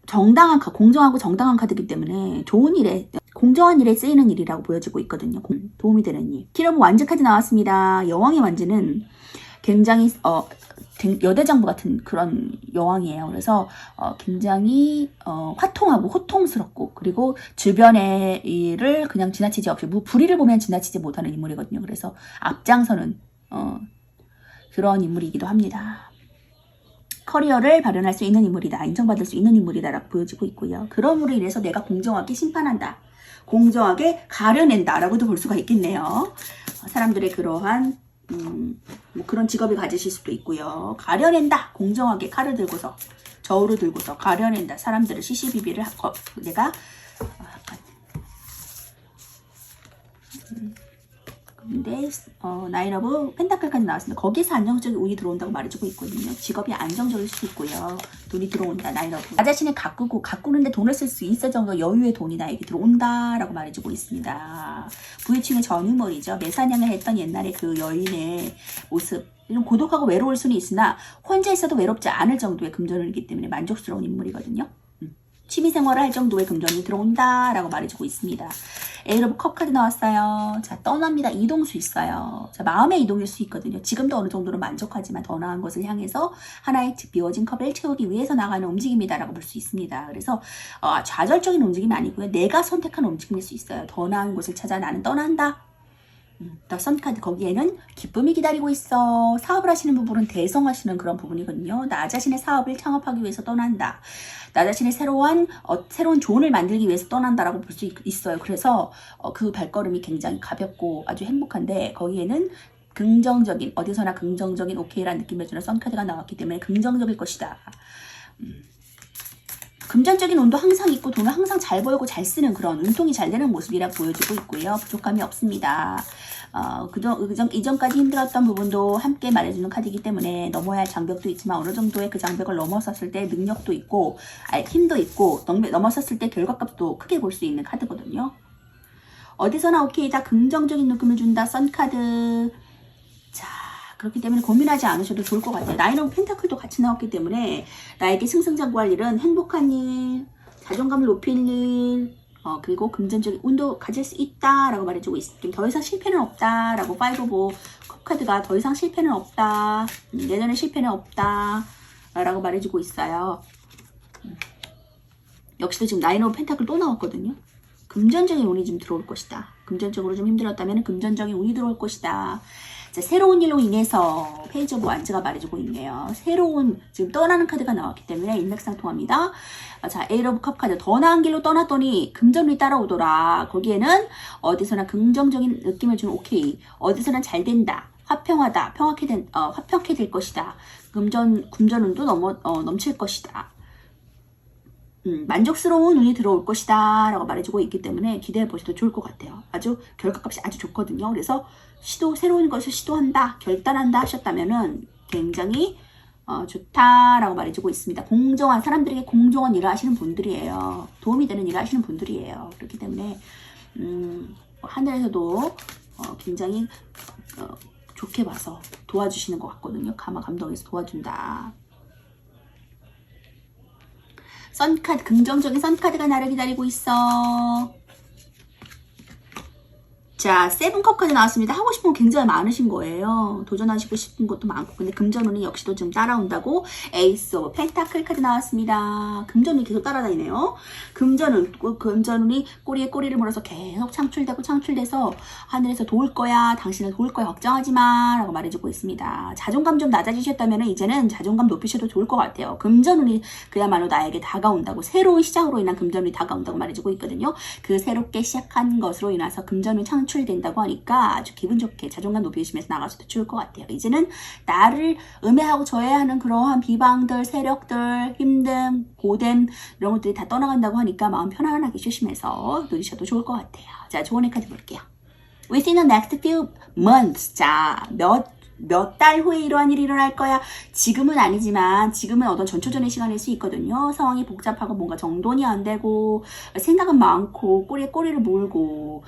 공정하고 정당한 카드이기 때문에 좋은 일에, 공정한 일에 쓰이는 일이라고 보여지고 있거든요. 도움이 되는 일. 티러브 완즈 카드 나왔습니다. 여왕의 완즈는 굉장히 여대장부 같은 그런 여왕이에요. 그래서 굉장히 화통하고 호통스럽고, 그리고 주변의 일을 그냥 지나치지 없이 불의를 보면 지나치지 못하는 인물이거든요. 그래서 앞장서는 그런 인물이기도 합니다. 커리어를 발현할 수 있는 인물이다. 인정받을 수 있는 인물이다라고 보여지고 있고요. 그러므로 인해서 내가 공정하게 심판한다. 공정하게 가려낸다. 라고도 볼 수가 있겠네요. 사람들의 그러한 뭐 그런 직업을 가지실 수도 있고요. 가려낸다. 공정하게 칼을 들고서, 저울을 들고서 가려낸다. 사람들을 시시비비를 내가 근데 나인 오브 펜타클까지 나왔습니다. 거기서 안정적인 운이 들어온다고 말해주고 있거든요. 직업이 안정적일 수도 있고요. 돈이 들어온다. 나인 오브. 나 자신을 가꾸는데 돈을 쓸 수 있을 정도 여유의 돈이 나에게 들어온다라고 말해주고 있습니다. 부유층의 전유물이죠. 매사냥을 했던 옛날의 그 여인의 모습. 좀 고독하고 외로울 수는 있으나 혼자 있어도 외롭지 않을 정도의 금전이기 때문에 만족스러운 인물이거든요. 취미생활을 할 정도의 금전이 들어온다라고 말해주고 있습니다. 에이러 오브 컵 카드 나왔어요. 자, 떠납니다. 이동 수 있어요. 자, 마음의 이동일 수 있거든요. 지금도 어느 정도로 만족하지만 더 나은 것을 향해서 하나의 비워진 컵을 채우기 위해서 나가는 움직임이다라고 볼 수 있습니다. 그래서 좌절적인 움직임이 아니고요. 내가 선택한 움직임일 수 있어요. 더 나은 곳을 찾아 나는 떠난다. 더 선카드, 거기에는 기쁨이 기다리고 있어. 사업을 하시는 부분은 대성하시는 그런 부분이거든요. 나 자신의 사업을 창업하기 위해서 떠난다. 나 자신의 새로운 조언을 만들기 위해서 떠난다라고 볼 수 있어요. 그래서 그 발걸음이 굉장히 가볍고 아주 행복한데, 거기에는 긍정적인, 어디서나 긍정적인 오케이라는 느낌을 주는 선카드가 나왔기 때문에 긍정적일 것이다. 금전적인 운도 항상 있고 돈을 항상 잘 벌고 잘 쓰는 그런 운통이 잘 되는 모습이라 보여지고 있고요. 부족함이 없습니다. 이전까지 힘들었던 부분도 함께 말해주는 카드이기 때문에 넘어야 할 장벽도 있지만 어느 정도의 그 장벽을 넘어섰을 때 능력도 있고 힘도 있고 넘어섰을 때 결과값도 크게 볼 수 있는 카드거든요. 어디서나 오케이다. 긍정적인 느낌을 준다. 선카드. 자, 그렇기 때문에 고민하지 않으셔도 좋을 것 같아요. 나인 오브 펜타클도 같이 나왔기 때문에 나에게 승승장구할 일은 행복한 일, 자존감을 높일 일, 그리고 금전적인 운도 가질 수 있다라고 말해주고 있습니다. 더 이상 실패는 없다라고 5 오브 컵 카드가 더 이상 실패는 없다. 내년에 실패는 없다 라고 말해주고 있어요. 역시도 지금 나인 오브 펜타클 또 나왔거든요. 금전적인 운이 좀 들어올 것이다. 금전적으로 좀 힘들었다면 금전적인 운이 들어올 것이다. 자, 새로운 일로 인해서 페이지 오브 완즈가 말해주고 있네요. 새로운, 지금 떠나는 카드가 나왔기 때문에 일맥상통합니다. 자, 에이트 오브 컵 카드. 더 나은 길로 떠났더니 금전운이 따라오더라. 거기에는 어디서나 긍정적인 느낌을 주는 오케이. 어디서나 잘 된다. 화평하다. 화평케 될 것이다. 금전운도 넘칠 것이다. 만족스러운 운이 들어올 것이다 라고 말해주고 있기 때문에 기대해 보셔도 좋을 것 같아요. 아주 결과값이 아주 좋거든요. 그래서 새로운 것을 시도한다, 결단한다 하셨다면은 굉장히 좋다라고 말해주고 있습니다. 사람들에게 공정한 일을 하시는 분들이에요. 도움이 되는 일을 하시는 분들이에요. 그렇기 때문에 하늘에서도 굉장히 좋게 봐서 도와주시는 것 같거든요. 감동에서 도와준다. 선카드, 긍정적인 선카드가 나를 기다리고 있어. 자, 세븐컵 카드 나왔습니다. 하고 싶은 거 굉장히 많으신 거예요. 도전하시고 싶은 것도 많고. 근데 금전운이 역시도 좀 따라온다고. 에이스 오브 펜타클 카드 나왔습니다. 금전운이 계속 따라다니네요. 금전운이 꼬리에 꼬리를 물어서 계속 창출돼서 하늘에서 도울 거야. 당신을 도울 거야. 걱정하지 마. 라고 말해주고 있습니다. 자존감 좀 낮아지셨다면 이제는 자존감 높이셔도 좋을 것 같아요. 금전운이 그야말로 나에게 다가온다고. 새로운 시작으로 인한 금전운이 다가온다고 말해주고 있거든요. 그 새롭게 시작한 것으로 인해서 금전운이 창출된다고 하니까 아주 기분 좋게 자존감 높이시면서 나가셔도 좋을 것 같아요. 이제는 나를 음해하고 저해하는 그러한 비방들, 세력들, 힘듦, 고됨 이런 것들이 다 떠나간다고 하니까 마음 편안하게 쉬시면서 누리셔도 좋을 것 같아요. 자, 조언의 카드 볼게요. Within the next few months. 자, 몇 달 후에 이러한 일이 일어날 거야. 지금은 아니지만 지금은 어떤 전초전의 시간일 수 있거든요. 상황이 복잡하고 뭔가 정돈이 안 되고 생각은 많고 꼬리에 꼬리를 물고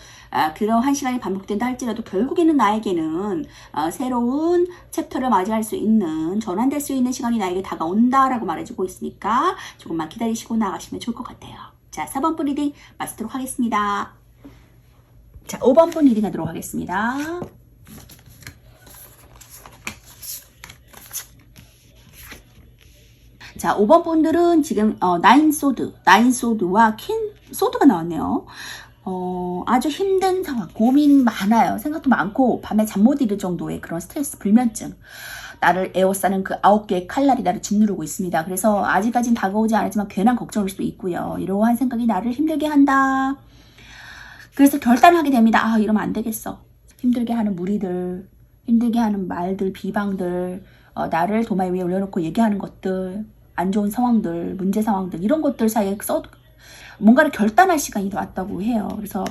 그러한 시간이 반복된다 할지라도 결국에는 나에게는 새로운 챕터를 맞이할 수 있는 전환될 수 있는 시간이 나에게 다가온다라고 말해주고 있으니까 조금만 기다리시고 나가시면 좋을 것 같아요. 자, 4번 분 리딩 마치도록 하겠습니다. 자, 5번 분 리딩 하도록 하겠습니다. 자, 5번 분들은 지금 나인 소드와 퀸 소드가 나왔네요. 아주 힘든 상황, 고민 많아요. 생각도 많고 밤에 잠 못 이룰 정도의 그런 스트레스, 불면증. 나를 에워싸는 그 9개의 칼날이 나를 짓누르고 있습니다. 그래서 아직까진 다가오지 않았지만 괜한 걱정일 수도 있고요. 이러한 생각이 나를 힘들게 한다. 그래서 결단을 하게 됩니다. 아, 이러면 안 되겠어. 힘들게 하는 무리들, 힘들게 하는 말들, 비방들, 나를 도마 위에 올려놓고 얘기하는 것들, 안 좋은 상황들, 문제 상황들, 이런 것들 사이에 뭔가를 결단할 시간이 왔다고 해요. 그래서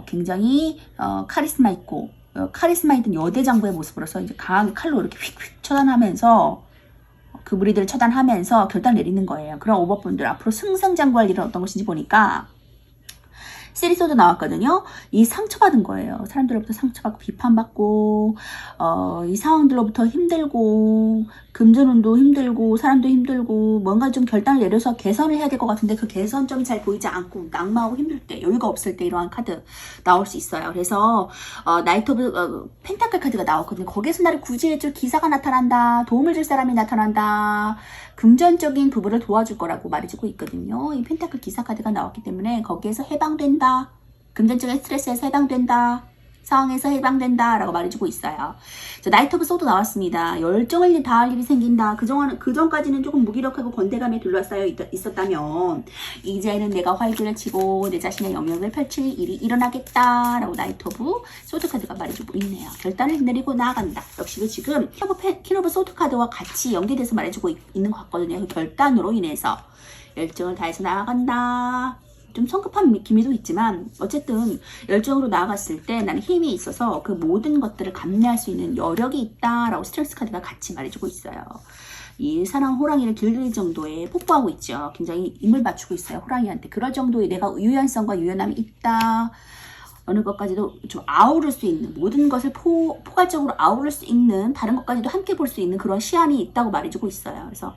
굉장히 카리스마 있고 카리스마 있던 여대장부의 모습으로서 이제 강하게 칼로 이렇게 휙휙 처단하면서 그 무리들을 처단하면서 결단을 내리는 거예요. 그런 오버분들 앞으로 승승장구할 일은 어떤 것인지 보니까 시리소드 나왔거든요. 이 상처받은 거예요. 사람들로부터 상처받고 비판받고 이 상황들로부터 힘들고 금전운도 힘들고 사람도 힘들고 뭔가 좀 결단을 내려서 개선을 해야 될 것 같은데 그 개선점이 잘 보이지 않고 낙마하고 힘들 때 여유가 없을 때 이러한 카드 나올 수 있어요. 그래서 나이트 오브 펜타클 카드가 나왔거든요. 거기에서 나를 구제해줄 기사가 나타난다. 도움을 줄 사람이 나타난다. 금전적인 부분을 도와줄 거라고 말해주고 있거든요. 이 펜타클 기사 카드가 나왔기 때문에 거기에서 해방된다. 금전적인 스트레스에서 해방된다. 상황에서 해방된다 라고 말해주고 있어요. 자, 나이트 오브 소드 나왔습니다. 열정을 다할 일이 생긴다. 그전까지는 조금 무기력하고 건대감에 둘러싸여 있었다면 이제는 내가 활기를 치고 내 자신의 영역을 펼칠 일이 일어나겠다 라고 나이트 오브 소드 카드가 말해주고 있네요. 결단을 내리고 나아간다. 역시 지금 퀸 오브 소드 카드와 같이 연계돼서 말해주고 있는 것 같거든요. 그 결단으로 인해서 열정을 다해서 나아간다. 좀 성급한 기미도 있지만 어쨌든 열정으로 나아갔을 때 나는 힘이 있어서 그 모든 것들을 감내할 수 있는 여력이 있다라고 스트레스 카드가 같이 말해주고 있어요. 이 사랑 호랑이를 길들일 정도의 뽀뽀하고 있죠. 굉장히 힘을 맞추고 있어요. 호랑이한테. 그럴 정도의 내가 유연성과 유연함이 있다. 어느 것까지도 좀 아우를 수 있는 모든 것을 포괄적으로 아우를 수 있는 다른 것까지도 함께 볼 수 있는 그런 시안이 있다고 말해주고 있어요. 그래서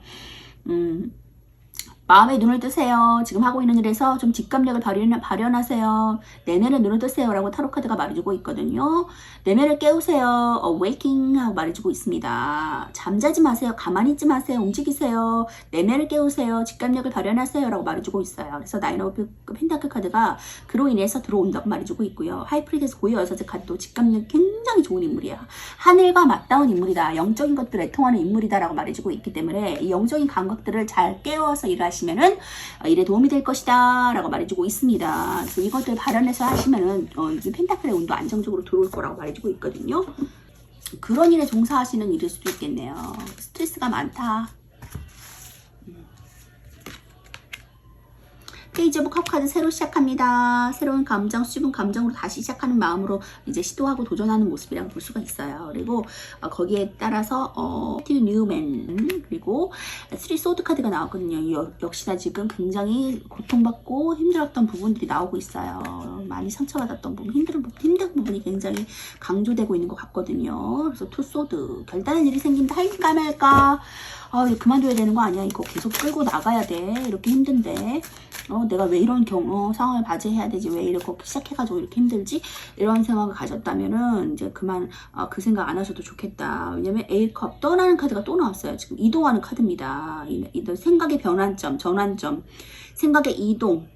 마음에 눈을 뜨세요. 지금 하고 있는 일에서 좀 직감력을 발현하세요. 내면에 눈을 뜨세요 라고 타로카드가 말해주고 있거든요. 내면을 깨우세요. awaking 하고 말해주고 있습니다. 잠자지 마세요. 가만히 있지 마세요. 움직이세요. 내면을 깨우세요. 직감력을 발현하세요 라고 말해주고 있어요. 그래서 나인 오브 펜타클 카드가 그로 인해서 들어온다고 말해주고 있고요. 하이프리데스 고유 여사제 카드도 직감력 굉장히 좋은 인물이야. 하늘과 맞닿은 인물이다. 영적인 것들을 통하는 인물이다 라고 말해주고 있기 때문에 이 영적인 감각들을 잘 깨워서 일하시면은 일에 도움이 될 것이다 라고 말해주고 있습니다. 그래서 이것들 발현해서 하시면은 이 펜타클의 운도 안정적으로 들어올 거라고 말해주고 있거든요. 그런 일에 종사하시는 일일 수도 있겠네요. 스트레스가 많다. 페이지 오브 컵 카드 새로 시작합니다. 새로운 감정, 수줍은 감정으로 다시 시작하는 마음으로 이제 시도하고 도전하는 모습이라고 볼 수가 있어요. 그리고 거기에 따라서 스티브 뉴맨 그리고 3 소드 카드가 나왔거든요. 역시나 지금 굉장히 고통받고 힘들었던 부분들이 나오고 있어요. 많이 상처받았던 부분, 힘든 부분이 굉장히 강조되고 있는 것 같거든요. 그래서 2 소드 결단할 일이 생긴다. 할까 말까. 그만둬야 되는 거 아니야? 이거 계속 끌고 나가야 돼. 이렇게 힘든데. 내가 왜 이런 상황을 맞이해야 되지? 왜 이렇게 시작해가지고 이렇게 힘들지? 이런 생각을 가졌다면은 이제 그만 그 생각 안 하셔도 좋겠다. 왜냐면 A컵 떠나는 카드가 또 나왔어요. 지금 이동하는 카드입니다. 생각의 변환점, 전환점, 생각의 이동,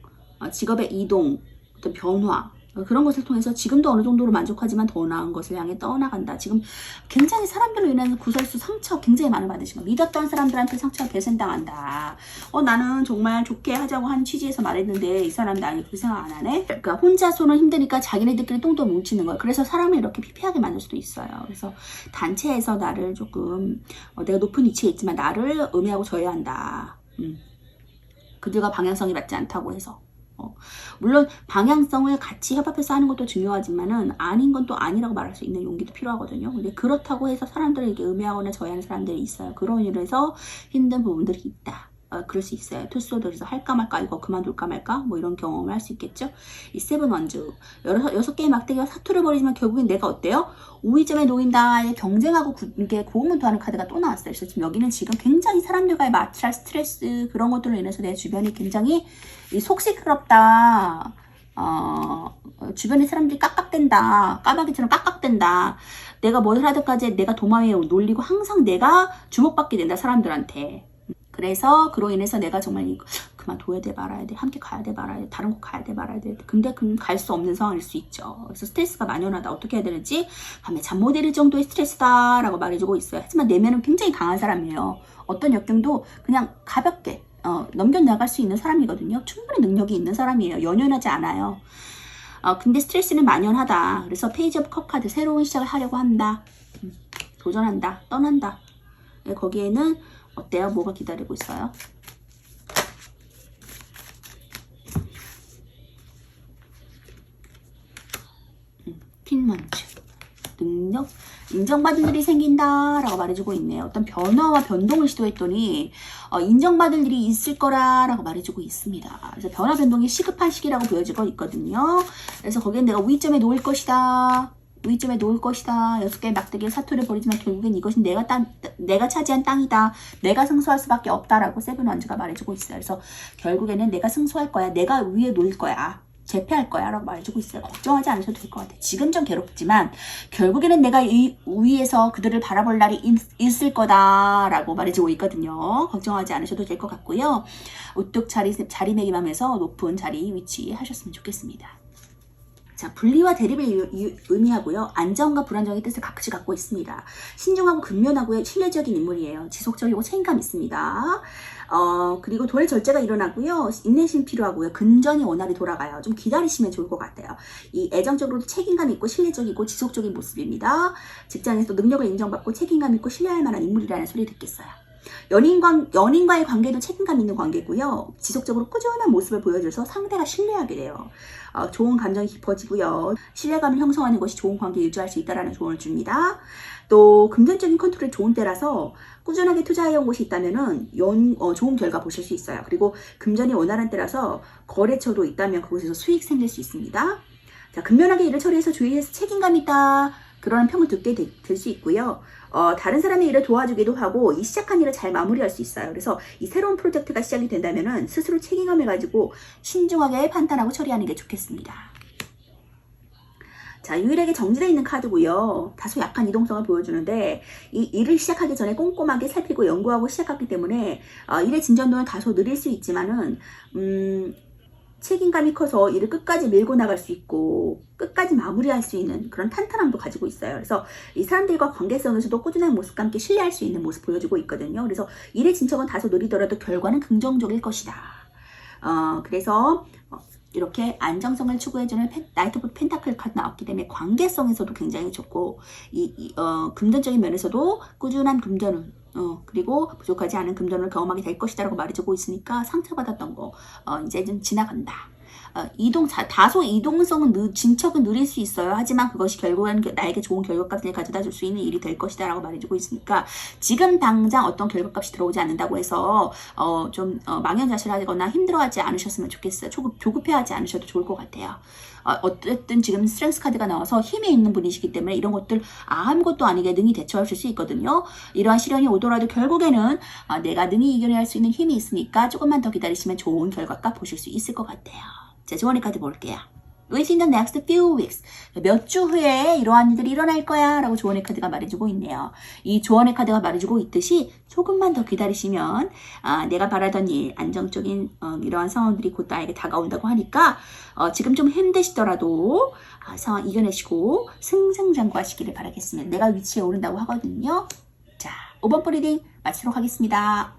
직업의 이동, 어떤 변화. 그런 것을 통해서 지금도 어느 정도로 만족하지만 더 나은 것을 향해 떠나간다. 지금 굉장히 사람들로 인해서 구설수 상처 굉장히 많이 받으신 거. 믿었던 사람들한테 상처가 배신당한다. 나는 정말 좋게 하자고 한 취지에서 말했는데 이 사람이 나한테 그 생각 안 하네. 그러니까 혼자서는 힘드니까 자기네들끼리 똥똥 뭉치는 거야. 그래서 사람을 이렇게 피폐하게 만들 수도 있어요. 그래서 단체에서 나를 조금 내가 높은 위치에 있지만 나를 음해하고 져야 한다. 그들과 방향성이 맞지 않다고 해서. 물론 방향성을 같이 협업해서 하는 것도 중요하지만은 아닌 건 또 아니라고 말할 수 있는 용기도 필요하거든요. 근데 그렇다고 해서 사람들에게 음해하거나 저해하는 사람들이 있어요. 그런 일로 해서 힘든 부분들이 있다. 그럴 수 있어요. 투스로드에서 할까 말까, 이거 그만둘까 말까, 뭐 이런 경험을 할 수 있겠죠. 이 세븐 원즈, 여섯 개의 막대기가 사투를 벌이지만 결국엔 내가 어때요? 우위점에 놓인다. 경쟁하고 이게 고군분투하는 카드가 또 나왔어요. 그래서 지금 여기는 지금 굉장히 사람들과의 마찰, 스트레스, 그런 것들로 인해서 내 주변이 굉장히 속시끄럽다. 주변의 사람들이 깍깍댄다. 까마귀처럼 깍깍댄다. 내가 뭘 하든까지 내가 도마 위에 놀리고 항상 내가 주목받게 된다, 사람들한테. 그래서 그로 인해서 내가 정말 이거 그만둬야 돼 말아야 돼, 함께 가야 돼 말아야 돼, 다른 곳 가야 돼 말아야 돼. 근데 갈 수 없는 상황일 수 있죠. 그래서 스트레스가 만연하다. 어떻게 해야 되는지, 밤에 잠 못 이룰 정도의 스트레스다 라고 말해주고 있어요. 하지만 내면은 굉장히 강한 사람이에요. 어떤 역경도 그냥 가볍게 넘겨나갈 수 있는 사람이거든요. 충분히 능력이 있는 사람이에요. 연연하지 않아요. 근데 스트레스는 만연하다. 그래서 페이지 오브 컵 카드, 새로운 시작을 하려고 한다. 도전한다. 떠난다. 거기에는 어때요? 뭐가 기다리고 있어요? 퀸먼즈. 능력, 인정받을 일이 생긴다 라고 말해주고 있네요. 어떤 변화와 변동을 시도했더니 인정받을 일이 있을 거라 라고 말해주고 있습니다. 그래서 변화 변동이 시급한 시기라고 보여지고 있거든요. 그래서 거기엔 내가 우위점에 놓을 것이다. 우위점에 놓을 것이다. 6개의 막대기에 사투를 벌이지만 결국엔 이것이 내가 차지한 땅이다. 내가 승소할 수밖에 없다라고 세븐 원즈가 말해주고 있어요. 그래서 결국에는 내가 승소할 거야. 내가 위에 놓을 거야. 제패할 거야 라고 말해주고 있어요. 걱정하지 않으셔도 될 것 같아요. 지금 좀 괴롭지만 결국에는 내가 이 위에서 그들을 바라볼 날이 있을 거다 라고 말해주고 있거든요. 걱정하지 않으셔도 될 것 같고요. 우뚝 자리매김하면서 높은 자리 위치하셨으면 좋겠습니다. 자, 분리와 대립을 의미하고요. 안정과 불안정의 뜻을 같이 갖고 있습니다. 신중하고 근면하고 신뢰적인 인물이에요. 지속적이고 책임감 있습니다. 그리고 도의 절제가 일어나고요. 인내심이 필요하고요. 근전이 원활히 돌아가요. 좀 기다리시면 좋을 것 같아요. 이 애정적으로도 책임감 있고 신뢰적이고 지속적인 모습입니다. 직장에서 능력을 인정받고 책임감 있고 신뢰할 만한 인물이라는 소리 듣겠어요. 연인과의 관계도 책임감 있는 관계고요. 지속적으로 꾸준한 모습을 보여줘서 상대가 신뢰하게 돼요. 좋은 감정이 깊어지고요. 신뢰감을 형성하는 것이 좋은 관계 유지할 수 있다는 조언을 줍니다. 또 금전적인 컨트롤이 좋은 때라서 꾸준하게 투자해온 곳이 있다면 좋은 결과 보실 수 있어요. 그리고 금전이 원활한 때라서 거래처도 있다면 그곳에서 수익 생길 수 있습니다. 자, 근면하게 일을 처리해서 주위에서 책임감 있다. 그런 평을 듣게 될 수 있고요. 다른 사람의 일을 도와주기도 하고 이 시작한 일을 잘 마무리할 수 있어요. 그래서 이 새로운 프로젝트가 시작이 된다면은 스스로 책임감을 가지고 신중하게 판단하고 처리하는 게 좋겠습니다. 자, 유일하게 정지되어 있는 카드고요. 다소 약한 이동성을 보여주는데 이 일을 시작하기 전에 꼼꼼하게 살피고 연구하고 시작했기 때문에 일의 진전도는 다소 느릴 수 있지만은 책임감이 커서 일을 끝까지 밀고 나갈 수 있고 끝까지 마무리할 수 있는 그런 탄탄함도 가지고 있어요. 그래서 이 사람들과 관계성에서도 꾸준한 모습과 함께 신뢰할 수 있는 모습 보여주고 있거든요. 그래서 일의 진척은 다소 느리더라도 결과는 긍정적일 것이다. 그래서 이렇게 안정성을 추구해주는 나이트 오브 펜타클 카드 나왔기 때문에 관계성에서도 굉장히 좋고 금전적인 면에서도 꾸준한 금전을 그리고 부족하지 않은 금전을 경험하게 될 것이다 라고 말해주고 있으니까 상처받았던 거 이제 좀 지나간다. 다소 이동성은 진척은 느릴 수 있어요. 하지만 그것이 결국엔 나에게 좋은 결과값을 가져다 줄 수 있는 일이 될 것이다 라고 말해주고 있으니까 지금 당장 어떤 결과값이 들어오지 않는다고 해서 좀 망연자실하거나 힘들어하지 않으셨으면 좋겠어요. 조급해하지 않으셔도 좋을 것 같아요. 어쨌든 지금 스트렝스 카드가 나와서 힘이 있는 분이시기 때문에 이런 것들 아무것도 아니게 능히 대처하실 수 있거든요. 이러한 시련이 오더라도 결국에는 내가 능히 이겨낼 수 있는 힘이 있으니까 조금만 더 기다리시면 좋은 결과값 보실 수 있을 것 같아요. 자, 조언의 카드 볼게요. Within the next few weeks. 몇 주 후에 이러한 일들이 일어날 거야 라고 조언의 카드가 말해주고 있네요. 이 조언의 카드가 말해주고 있듯이 조금만 더 기다리시면 내가 바라던 일, 안정적인 이러한 상황들이 곧 나에게 다가온다고 하니까 지금 좀 힘드시더라도 상황 이겨내시고 승승장구하시기를 바라겠습니다. 내가 위치에 오른다고 하거든요. 자, 5번 리딩 마치도록 하겠습니다.